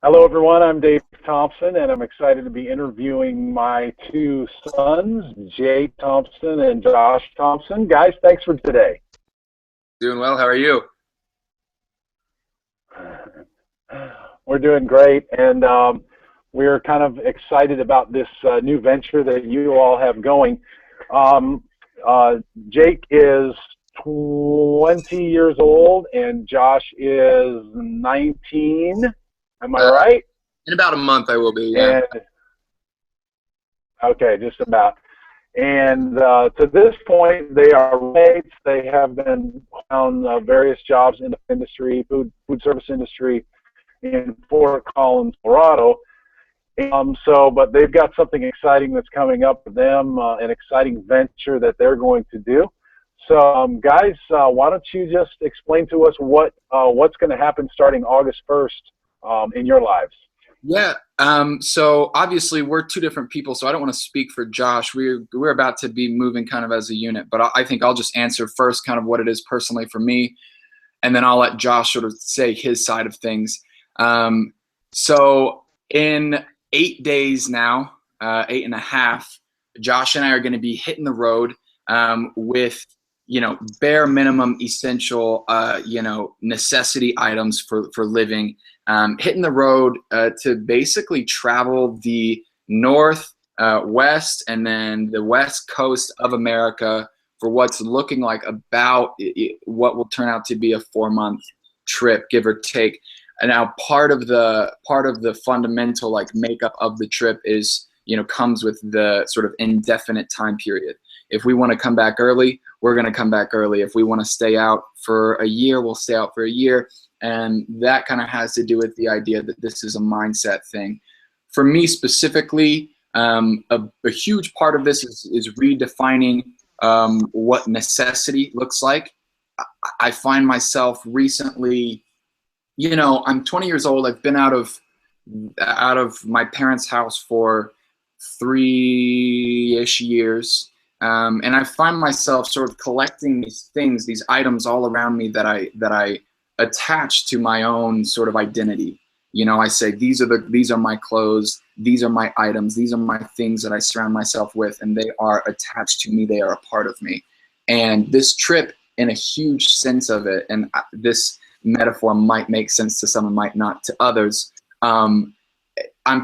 Hello, everyone. I'm Dave Thompson, and I'm excited to be interviewing my two sons, Jake Thompson and Josh Thompson. Guys, thanks for today. Doing well. How are you? We're doing great, and we're kind of excited about this new venture that you all have going. Um, uh, Jake is 20 years old, and Josh is 19. Am I Uh, right? in about a month, I will be. Yeah. And okay, just about. And to this point, they are mates. They have been on various jobs in the industry, food service industry in Fort Collins, Colorado. But they've got something exciting that's coming up for them, an exciting venture that they're going to do. So, guys, why don't you just explain to us what's going to happen starting August 1st in your lives? Yeah. So obviously we're two different people, so I don't want to speak for Josh. We're about to be moving kind of as a unit, but I think I'll just answer first kind of what it is personally for me, and then I'll let Josh sort of say his side of things. So in 8 days now, 8.5, Josh and I are going to be hitting the road with bare minimum essential necessity items for living, hitting the road to basically travel the north, west, and then the west coast of America for what's looking like about what will turn out to be a 4-month trip, give or take. And now part of the fundamental like makeup of the trip is, comes with the sort of indefinite time period. If we want to come back early, we're going to come back early. If we want to stay out for a year, we'll stay out for a year. And that kind of has to do with the idea that this is a mindset thing. For me specifically, a huge part of this is redefining what necessity looks like. I find myself recently, I'm 20 years old. I've been out of my parents' house for 3-ish years. And I find myself sort of collecting these things, these items all around me that I attach to my own sort of identity. I say these are my clothes, these are my items, these are my things that I surround myself with, and they are attached to me. They are a part of me. And this trip, in a huge sense of it, and this metaphor might make sense to some and might not to others. I'm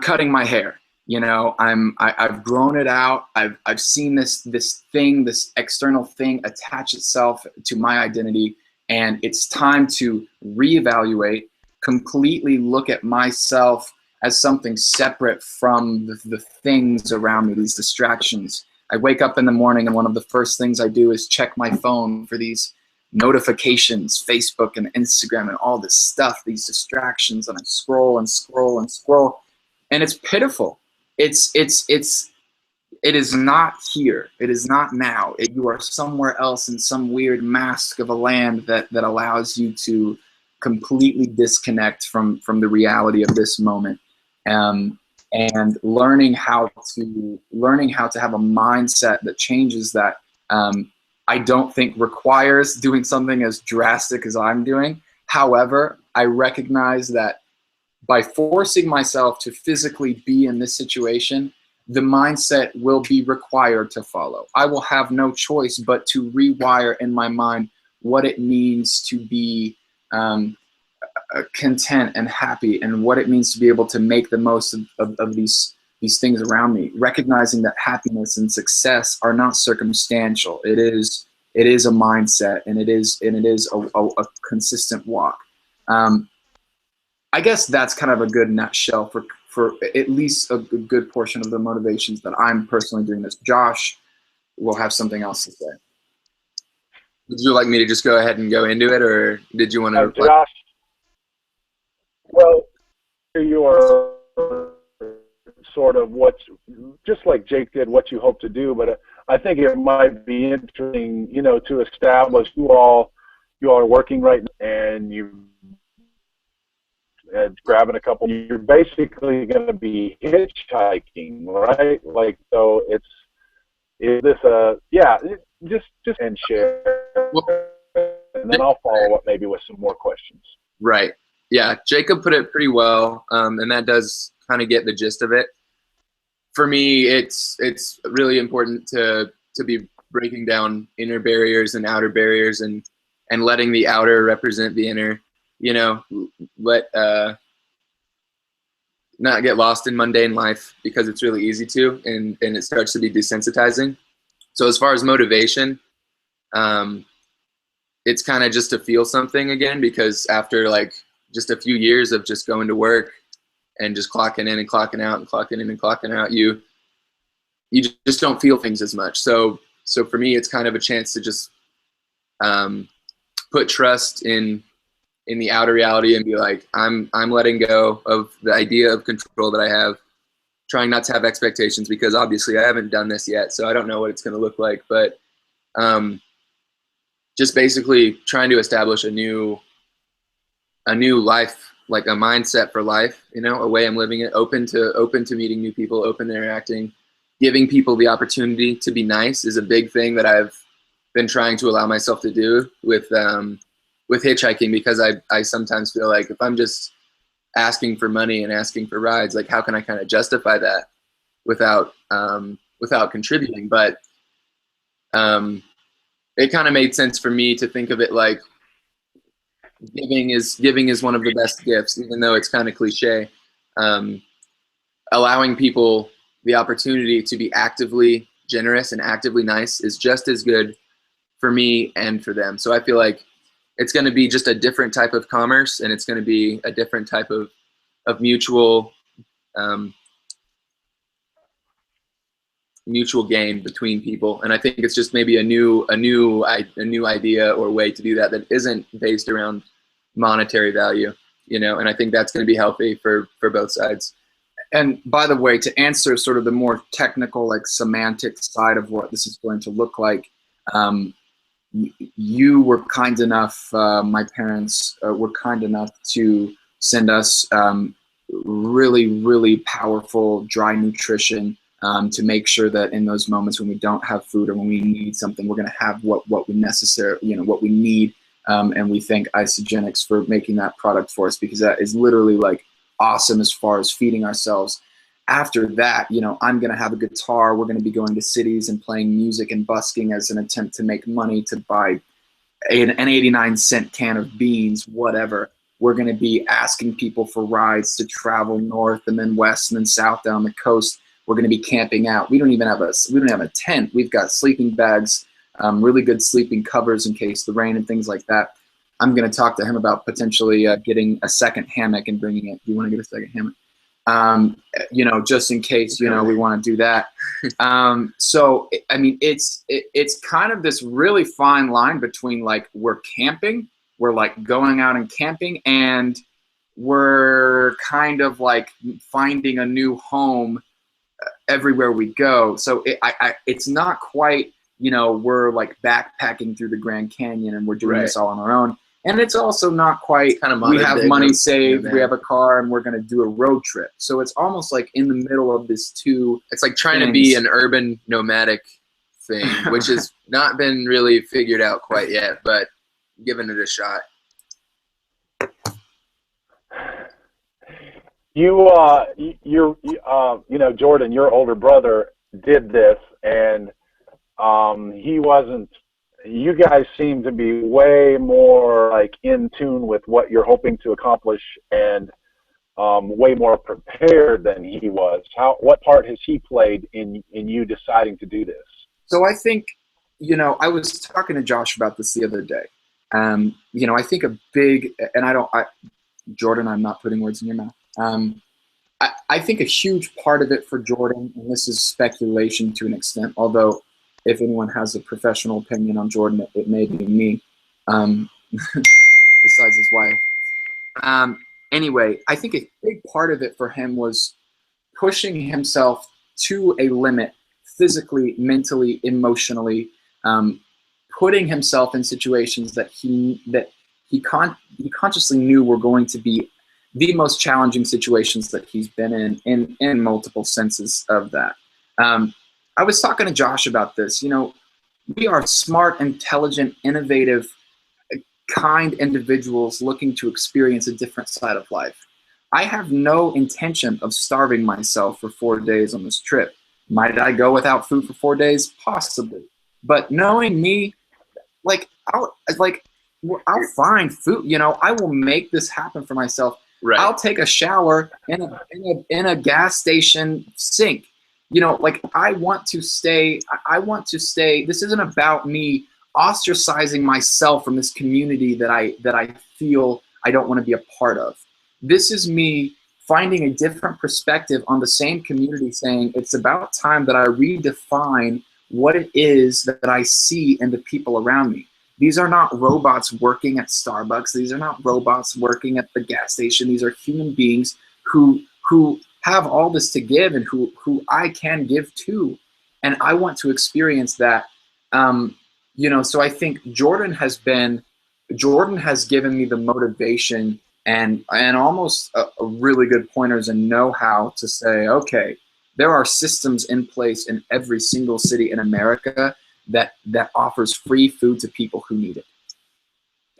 cutting my hair. I've grown it out. I've seen this thing, this external thing attach itself to my identity, and it's time to reevaluate, completely look at myself as something separate from the things around me, these distractions. I wake up in the morning and one of the first things I do is check my phone for these notifications, Facebook and Instagram and all this stuff, these distractions, and I scroll and scroll and scroll, and it's pitiful. It is not here. It is not now. You are somewhere else in some weird mask of a land that allows you to completely disconnect from the reality of this moment. And learning how to have a mindset that changes that. I don't think requires doing something as drastic as I'm doing. However, I recognize that by forcing myself to physically be in this situation, the mindset will be required to follow. I will have no choice but to rewire in my mind what it means to be content and happy, and what it means to be able to make the most of these things around me, recognizing that happiness and success are not circumstantial. It is a mindset, and it is a consistent walk. I guess that's kind of a good nutshell for at least a good portion of the motivations that I'm personally doing this. Josh will have something else to say. Would you like me to just go ahead and go into it, or did you want to? Josh, well, your sort of just like Jake did, what you hope to do, but I think it might be interesting, to establish you all are working right now, and you grabbing a couple. You're basically going to be hitchhiking, right? Like, so is this just and share, Well, and then I'll follow up maybe with some more questions. right. Yeah, Jacob put it pretty well, and that does kind of get the gist of it. For me, it's really important to be breaking down inner barriers and outer barriers, and letting the outer represent the inner. You know, let not get lost in mundane life, because it's really easy to, and it starts to be desensitizing. So as far as motivation, it's kind of just to feel something again, because after like just a few years of just going to work and just clocking in and clocking out and clocking in and clocking out, you just don't feel things as much. So for me, it's kind of a chance to just put trust in the outer reality and be like, I'm letting go of the idea of control that I have, trying not to have expectations, because obviously I haven't done this yet, so I don't know what it's going to look like. But just basically trying to establish a new life, like a mindset for life, you know, a way I'm living it, open to meeting new people, open to interacting, giving people the opportunity to be nice is a big thing that I've been trying to allow myself to do with hitchhiking, because I sometimes feel like if I'm just asking for money and asking for rides, like how can I kind of justify that without contributing? But it kind of made sense for me to think of it like giving is one of the best gifts, even though it's kind of cliche. Allowing people the opportunity to be actively generous and actively nice is just as good for me and for them. So I feel like it's going to be just a different type of commerce, and it's going to be a different type of mutual gain between people. And I think it's just maybe a new idea or way to do that isn't based around monetary value, you know. And I think that's going to be healthy for both sides. And by the way, to answer sort of the more technical, like semantic side of what this is going to look like, you were kind enough, my parents were kind enough to send us really, really powerful dry nutrition to make sure that in those moments when we don't have food or when we need something, we're going to have what we what we need. And we thank Isogenics for making that product for us, because that is literally like awesome as far as feeding ourselves. After that, you know, I'm going to have a guitar. We're going to be going to cities and playing music and busking as an attempt to make money to buy an 89-cent can of beans, whatever. We're going to be asking people for rides to travel north and then west and then south down the coast. We're going to be camping out. We don't have a tent. We've got sleeping bags, really good sleeping covers in case the rain and things like that. I'm going to talk to him about potentially getting a second hammock and bringing it. Do you want to get a second hammock? You know, just in case, you know, we want to do that. So, I mean, it's kind of this really fine line between like we're like going out and camping, and we're kind of like finding a new home everywhere we go. So it's not quite, you know, we're like backpacking through the Grand Canyon and we're doing this all on our own. And it's also not quite kind of we have money saved, we have a car, and we're going to do a road trip. So it's almost like in the middle of this two. It's like trying to be an urban nomadic thing, which has not been really figured out quite yet, but giving it a shot. You know, Jordan, your older brother did this, and he wasn't. You guys seem to be way more like in tune with what you're hoping to accomplish, and way more prepared than he was. What part has he played in you deciding to do this? So I think, you know, I was talking to Josh about this the other day. You know, I think a big, and Jordan, I'm not putting words in your mouth. I think a huge part of it for Jordan, and this is speculation to an extent, although if anyone has a professional opinion on Jordan, it may be me, besides his wife. Anyway, I think a big part of it for him was pushing himself to a limit, physically, mentally, emotionally, putting himself in situations that he consciously knew were going to be the most challenging situations that he's been in multiple senses of that. I was talking to Josh about this. You know, we are smart, intelligent, innovative, kind individuals looking to experience a different side of life. I have no intention of starving myself for 4 days on this trip. Might I go without food for 4 days? Possibly. But knowing me, like I'll find food. You know, I will make this happen for myself. Right. I'll take a shower in a gas station sink. You know, like I want to stay. This isn't about me ostracizing myself from this community that I feel I don't want to be a part of. This is me finding a different perspective on the same community, saying it's about time that I redefine what it is that I see in the people around me. These are not robots working at Starbucks. These are not robots working at the gas station. These are human beings who have all this to give and who I can give to. And I want to experience that. You know, so I think Jordan has given me the motivation and almost a really good pointers and know-how to say, okay, there are systems in place in every single city in America that offers free food to people who need it.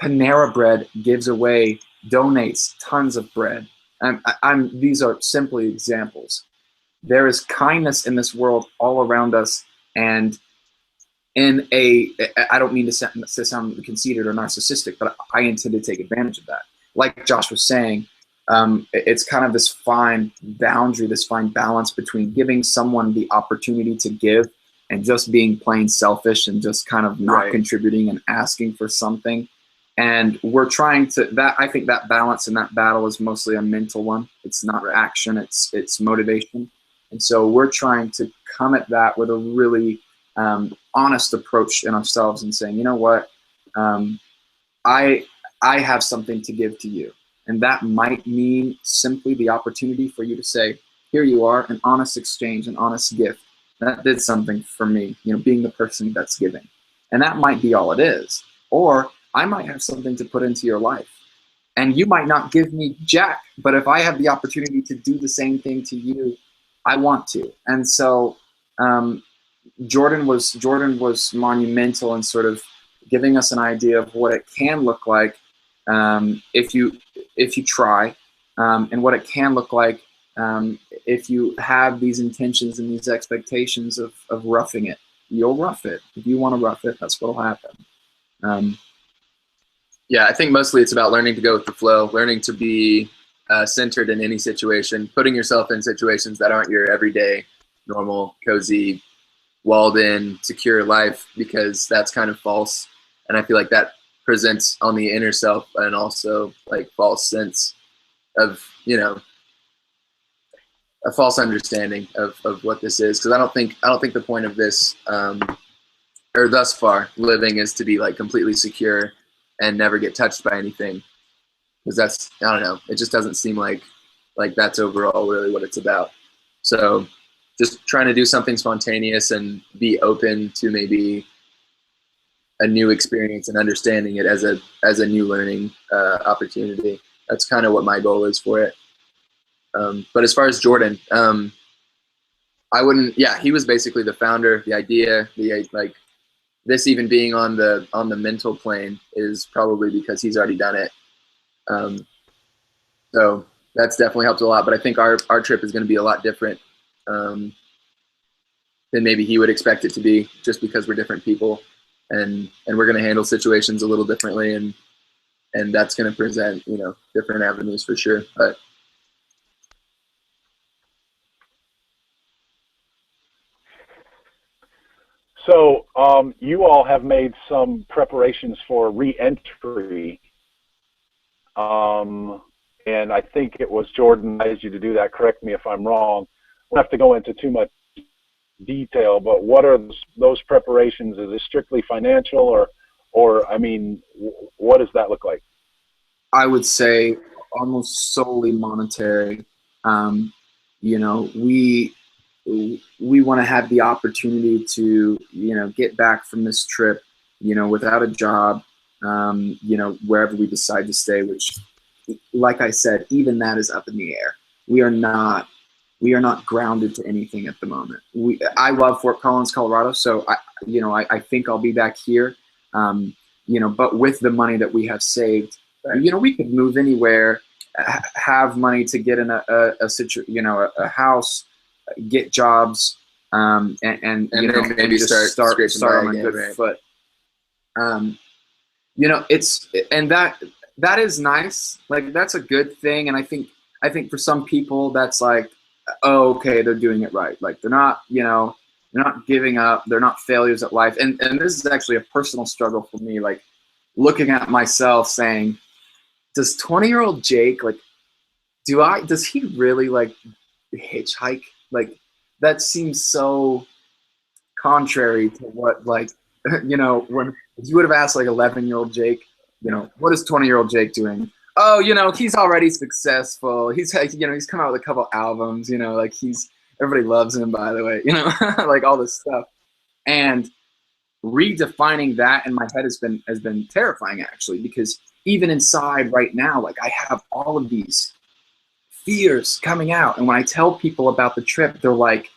Panera Bread gives away, donates tons of bread. These are simply examples. There is kindness in this world all around us, and I don't mean to sound conceited or narcissistic, but I intend to take advantage of that. Like Josh was saying, it's kind of this fine boundary, this fine balance between giving someone the opportunity to give and just being plain selfish and just kind of not contributing and asking for something. And we're trying to, I think that balance and that battle is mostly a mental one. It's not action, it's motivation. And so we're trying to come at that with a really honest approach in ourselves and saying, you know what, I have something to give to you. And that might mean simply the opportunity for you to say, here you are, an honest exchange, an honest gift. That did something for me, you know, being the person that's giving. And that might be all it is. Or I might have something to put into your life. And you might not give me jack, but if I have the opportunity to do the same thing to you, I want to. And so Jordan was monumental in sort of giving us an idea of what it can look like if you try, and what it can look like if you have these intentions and these expectations of roughing it. You'll rough it. If you want to rough it, that's what'll happen. Yeah, I think mostly it's about learning to go with the flow, learning to be centered in any situation, putting yourself in situations that aren't your everyday, normal, cozy, walled in, secure life, because that's kind of false. And I feel like that presents on the inner self and also like false sense of, you know, a false understanding of what this is. Because I don't think the point of this, or thus far, living is to be like completely secure and never get touched by anything. Because that's, I don't know, it just doesn't seem like that's overall really what it's about. So just trying to do something spontaneous and be open to maybe a new experience and understanding it as a new learning opportunity. That's kind of what my goal is for it. But as far as Jordan, he was basically the founder, the idea, like this even being on the mental plane is probably because he's already done it. So that's definitely helped a lot, but I think our trip is going to be a lot different than maybe he would expect it to be, just because we're different people, and we're going to handle situations a little differently, and that's going to present, you know, different avenues for sure. But so you all have made some preparations for reentry, and I think it was Jordan advised you to do that. Correct me if I'm wrong. We don't have to go into too much detail, but what are those preparations? Is it strictly financial, or I mean, what does that look like? I would say almost solely monetary. You know, we want to have the opportunity to, you know, get back from this trip, you know, without a job, you know, wherever we decide to stay, which, like I said, even that is up in the air. We are not grounded to anything at the moment. I love Fort Collins, Colorado, so I think I'll be back here. but with the money that we have saved, we could move anywhere, have money to get in a house, get jobs, and then maybe just start on a good right. foot. That is nice. Like, that's a good thing. And I think for some people that's like, oh, okay, they're doing it right. Like, they're not giving up. They're not failures at life. And this is actually a personal struggle for me. Like, looking at myself saying, does 20-year-old Jake, like, does he really like hitchhike? Like, that seems so contrary to what, like, when you would have asked like 11-year-old Jake, what is 20-year-old Jake doing? Oh, he's already successful. He's come out with a couple albums, like, everybody loves him, by the way, like, all this stuff. And redefining that in my head has been terrifying, actually, because even inside right now, like, I have all of these fears coming out. And when I tell people about the trip, they're like,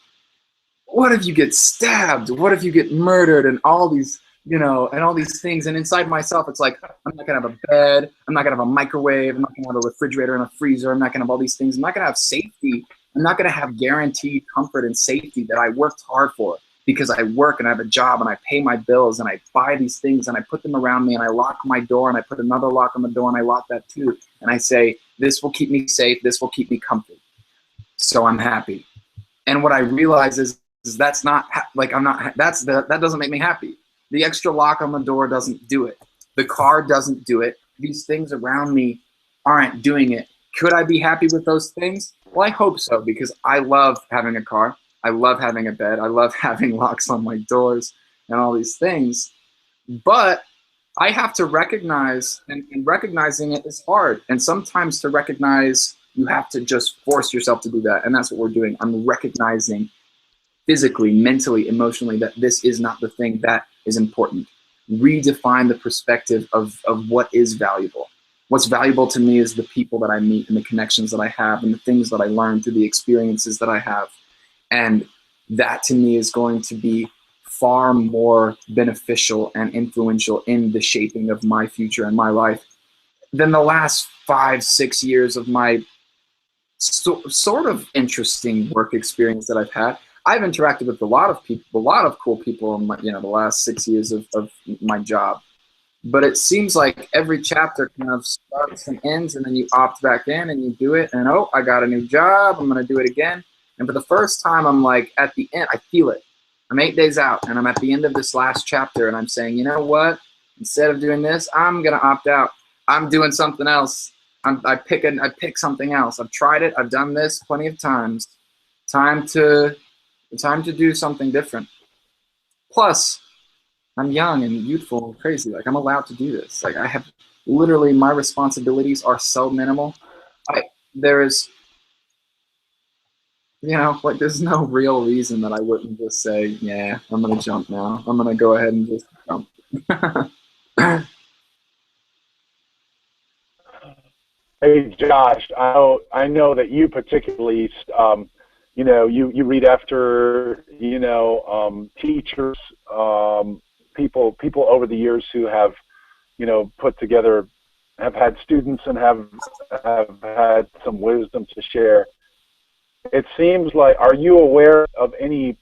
what if you get stabbed? What if you get murdered? And all these, and all these things. And inside myself, it's like, I'm not gonna have a bed. I'm not gonna have a microwave. I'm not gonna have a refrigerator and a freezer. I'm not gonna have all these things. I'm not gonna have safety. I'm not gonna have guaranteed comfort and safety that I worked hard for, because I work and I have a job and I pay my bills and I buy these things and I put them around me and I lock my door and I put another lock on the door and I lock that too. And I say, this will keep me safe. This will keep me comfy. So I'm happy. And what I realize is that's not like, that doesn't make me happy. The extra lock on the door doesn't do it. The car doesn't do it. These things around me aren't doing it. Could I be happy with those things? Well, I hope so, because I love having a car. I love having a bed. I love having locks on my doors and all these things. But I have to recognize, and recognizing it is hard. And sometimes to recognize, you have to just force yourself to do that. And that's what we're doing. I'm recognizing physically, mentally, emotionally, that this is not the thing that is important. Redefine the perspective of what is valuable. What's valuable to me is the people that I meet and the connections that I have and the things that I learn through the experiences that I have. And that to me is going to be far more beneficial and influential in the shaping of my future and my life than the last 5-6 years of my sort of interesting work experience that I've had. I've interacted with a lot of people, a lot of cool people in my, the last 6 years of my job. But it seems like every chapter kind of starts and ends, and then you opt back in and you do it, and oh, I got a new job, I'm going to do it again. And for the first time, I'm like, at the end, I feel it. I'm 8 days out, and I'm at the end of this last chapter, and I'm saying, you know what? Instead of doing this, I'm going to opt out. I'm doing something else. I pick something else. I've tried it. I've done this plenty of times. Time to do something different. Plus, I'm young and youthful and crazy. Like, I'm allowed to do this. Like, I have literally, my responsibilities are so minimal. There's no real reason that I wouldn't just say, yeah, I'm going to jump now. I'm going to go ahead and just jump. Hey, Josh, I know that you particularly, you read after, teachers, people over the years who have, put together, have had students and have had some wisdom to share. It seems like, are you aware of any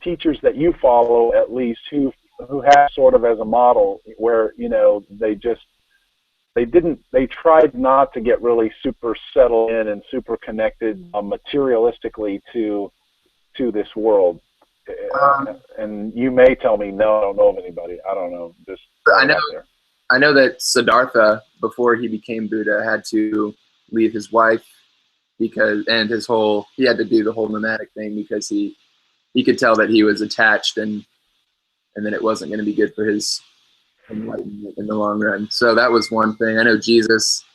teachers that you follow, at least, who have sort of as a model where, they tried not to get really super settled in and super connected materialistically to this world? And you may tell me, no, I don't know of anybody. I don't know. Just I know that Siddhartha, before he became Buddha, had to leave his wife he had to do the whole nomadic thing because he could tell that he was attached and then it wasn't going to be good for his enlightenment in the long run. So that was one thing. I know Jesus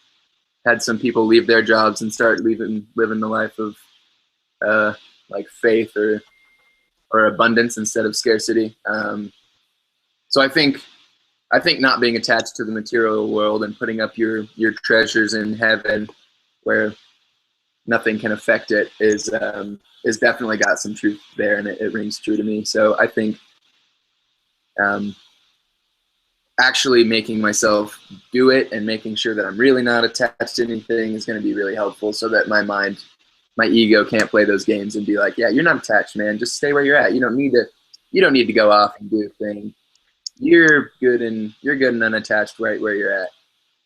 had some people leave their jobs and start living the life of like faith or abundance instead of scarcity. So I think not being attached to the material world and putting up your treasures in heaven where nothing can affect it is definitely got some truth there, and it rings true to me. So I think actually making myself do it and making sure that I'm really not attached to anything is going to be really helpful, so that my ego can't play those games and be like, yeah, you're not attached, man. Just stay where you're at. You don't need to go off and do a thing. You're good and unattached right where you're at.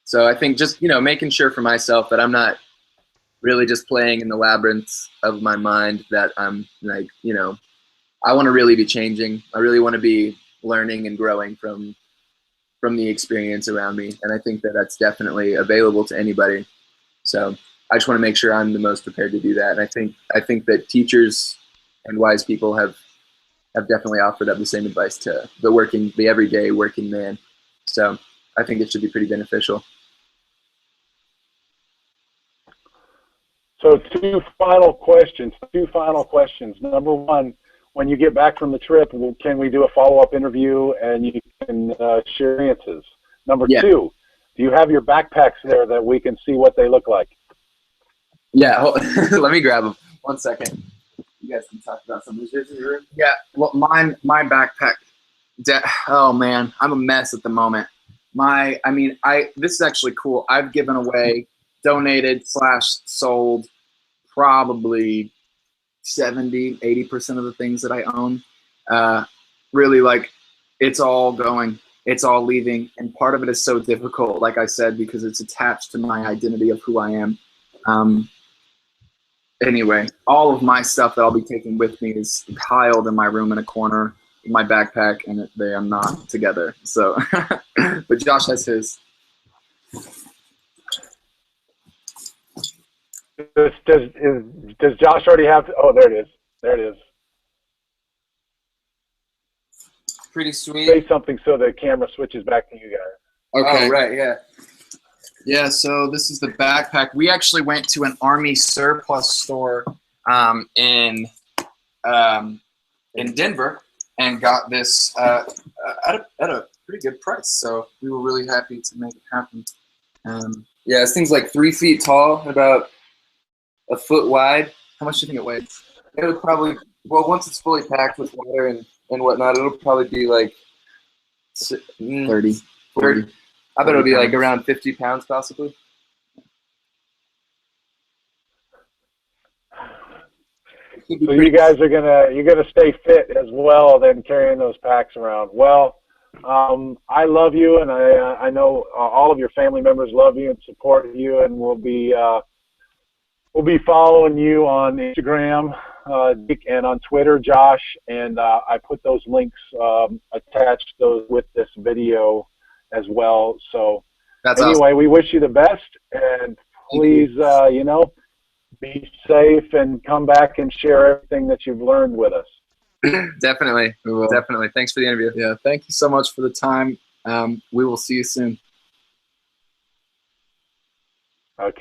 So I think just, making sure for myself that I'm not really just playing in the labyrinths of my mind, that I'm like, I want to really be changing. I really want to be learning and growing from the experience around me. And I think that that's definitely available to anybody. So I just want to make sure I'm the most prepared to do that. And I think that teachers and wise people have definitely offered up the same advice to the everyday working man. So I think it should be pretty beneficial. So two final questions. Number one, when you get back from the trip, can we do a follow-up interview and you can share experiences? Number two, do you have your backpacks there that we can see what they look like? Yeah, let me grab them. 1 second. You guys can talk about some of this in your room. Yeah, well, my backpack. Oh man, I'm a mess at the moment. This is actually cool. I've given away, donated / sold probably 70-80% of the things that I own. Really, like, it's all going, it's all leaving, and part of it is so difficult, like I said, because it's attached to my identity of who I am. Anyway, all of my stuff that I'll be taking with me is piled in my room in a corner in my backpack, and they are not together. So, but Josh has his. Does Josh already have? Oh, there it is. There it is. Pretty sweet. Say something so the camera switches back to you guys. Okay. Oh, right. Yeah. Yeah. So this is the backpack. We actually went to an Army surplus store in Denver and got this at a pretty good price. So we were really happy to make it happen. Yeah, this thing's like 3 feet tall, about a foot wide. How much do you think it weighs? It would probably, well, once it's fully packed with water and whatnot, it'll probably be like 30. 40. I bet it'll be like around 50 pounds possibly. So you guys you're gonna stay fit as well than carrying those packs around. Well, I love you, and I know all of your family members love you and support you, and we'll be following you on Instagram and on Twitter, Josh, and I put those links attached those with this video as well. So that's anyway, awesome. We wish you the best, and please, be safe and come back and share everything that you've learned with us. Definitely. Definitely. Thanks for the interview. Yeah, thank you so much for the time. We will see you soon. Okay.